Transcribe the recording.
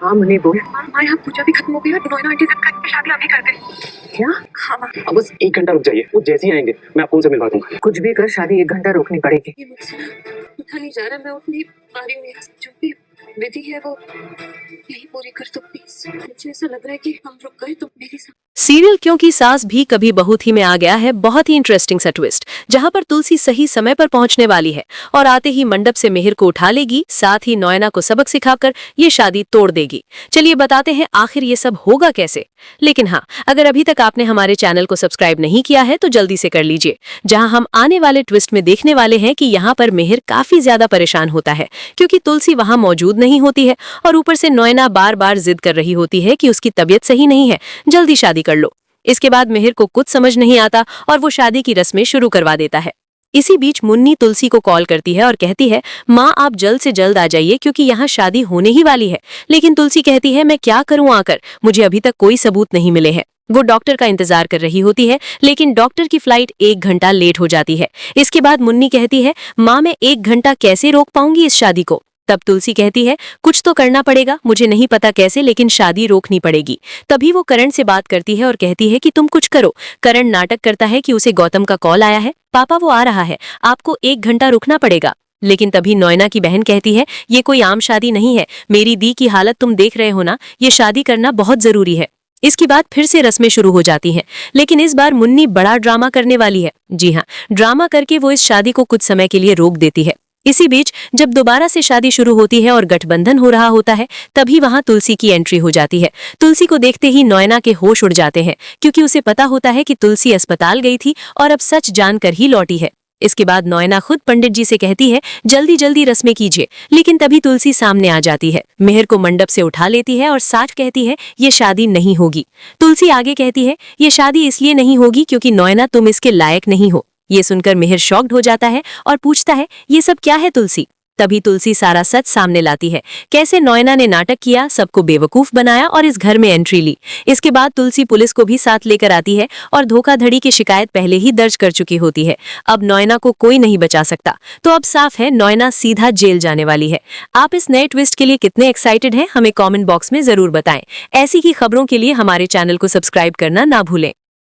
हाँ मुन्नी बोल। माँ यहाँ पूजा भी खत्म हो गई है, नोएना आंटी से कल की शादी अभी कर दे। क्या? हाँ माँ, अब बस 1 घंटा रुक जाइए, वो जैसे ही आएंगे मैं आपको उनसे मिलवा दूंगा। कुछ भी कर, शादी 1 घंटा रोकनी पड़ेगी। ये मुझसे ना उठा नहीं जा रहा, मैं उठ नहीं पा रही हूँ। यहाँ से जो भी विधि है वो यही पूरी कर दो प्लीज। मुझे ऐसा लग रहा है कि हम रुक गए तो मेरी सीरियल क्योंकि सास भी कभी बहू थी में आ गया है बहुत ही इंटरेस्टिंग सा ट्विस्ट, जहां पर तुलसी सही समय पर पहुंचने वाली है और आते ही मंडप से मिहिर को उठा लेगी, साथ ही नयना को सबक सिखाकर ये शादी तोड़ देगी। चलिए बताते हैं आखिर ये सब होगा कैसे। लेकिन हाँ, अगर अभी तक आपने हमारे चैनल को सब्सक्राइब नहीं किया है तो जल्दी से कर लीजिए, जहाँ हम आने वाले ट्विस्ट में देखने वाले हैं कि यहाँ पर मिहिर काफी ज्यादा परेशान होता है क्योंकि तुलसी वहां मौजूद नहीं होती है और ऊपर से नयना बार बार जिद कर रही होती है कि उसकी तबीयत सही नहीं है, जल्दी शादी कर लो। इसके बाद मिहिर को कुछ समझ नहीं आता और वो शादी की रस्में शुरू करवा देता है। इसी बीच मुन्नी तुलसी को कॉल करती है और कहती है, माँ आप जल्द से जल्द आ जाइए क्योंकि यहाँ शादी होने ही वाली है। लेकिन तुलसी कहती है, मैं क्या करूँ आकर, मुझे अभी तक कोई सबूत नहीं मिले हैं। वो डॉक्टर का इंतजार कर रही होती है, लेकिन डॉक्टर की फ्लाइट 1 घंटा लेट हो जाती है। इसके बाद मुन्नी कहती है, माँ मैं 1 घंटा कैसे रोक पाऊंगी इस शादी को। तब तुलसी कहती है, कुछ तो करना पड़ेगा, मुझे नहीं पता कैसे, लेकिन शादी रोकनी पड़ेगी। तभी वो करण से बात करती है और कहती है कि तुम कुछ करो। करण नाटक करता है कि उसे गौतम का कॉल आया है, पापा वो आ रहा है, आपको 1 घंटा रुकना पड़ेगा। लेकिन तभी नयना की बहन कहती है, ये कोई आम शादी नहीं है, मेरी दी की हालत तुम देख रहे हो ना, ये शादी करना बहुत जरूरी है। इसके बाद फिर से रस्में शुरू हो जाती हैं, लेकिन इस बार मुन्नी बड़ा ड्रामा करने वाली है। जी हाँ, ड्रामा करके वो इस शादी को कुछ समय के लिए रोक देती है। इसी बीच जब दोबारा से शादी शुरू होती है और गठबंधन हो रहा होता है, तभी वहां तुलसी की एंट्री हो जाती है। तुलसी को देखते ही नयना के होश उड़ जाते हैं क्योंकि उसे पता होता है कि तुलसी अस्पताल गई थी और अब सच जानकर ही लौटी है। इसके बाद नयना खुद पंडित जी से कहती है, जल्दी जल्दी रस्में कीजिए। लेकिन तभी तुलसी सामने आ जाती है, मिहिर को मंडप से उठा लेती है और साच कहती है, ये शादी नहीं होगी। तुलसी आगे कहती है, ये शादी इसलिए नहीं होगी क्योंकि नयना तुम इसके लायक नहीं हो। ये सुनकर मिहिर शॉक्ड हो जाता है और पूछता है, ये सब क्या है तुलसी। तभी तुलसी सारा सच सामने लाती है, कैसे नयना ने नाटक किया, सबको बेवकूफ बनाया और इस घर में एंट्री ली। इसके बाद तुलसी पुलिस को भी साथ लेकर आती है और धोखाधड़ी की शिकायत पहले ही दर्ज कर चुकी होती है। अब नयना को कोई नहीं बचा सकता, तो अब साफ है नयना सीधा जेल जाने वाली है। आप इस नए ट्विस्ट के लिए कितने एक्साइटेड हैं, हमें कॉमेंट बॉक्स में जरूर बताएं। ऐसी ही खबरों के लिए हमारे चैनल को सब्सक्राइब करना ना भूलें।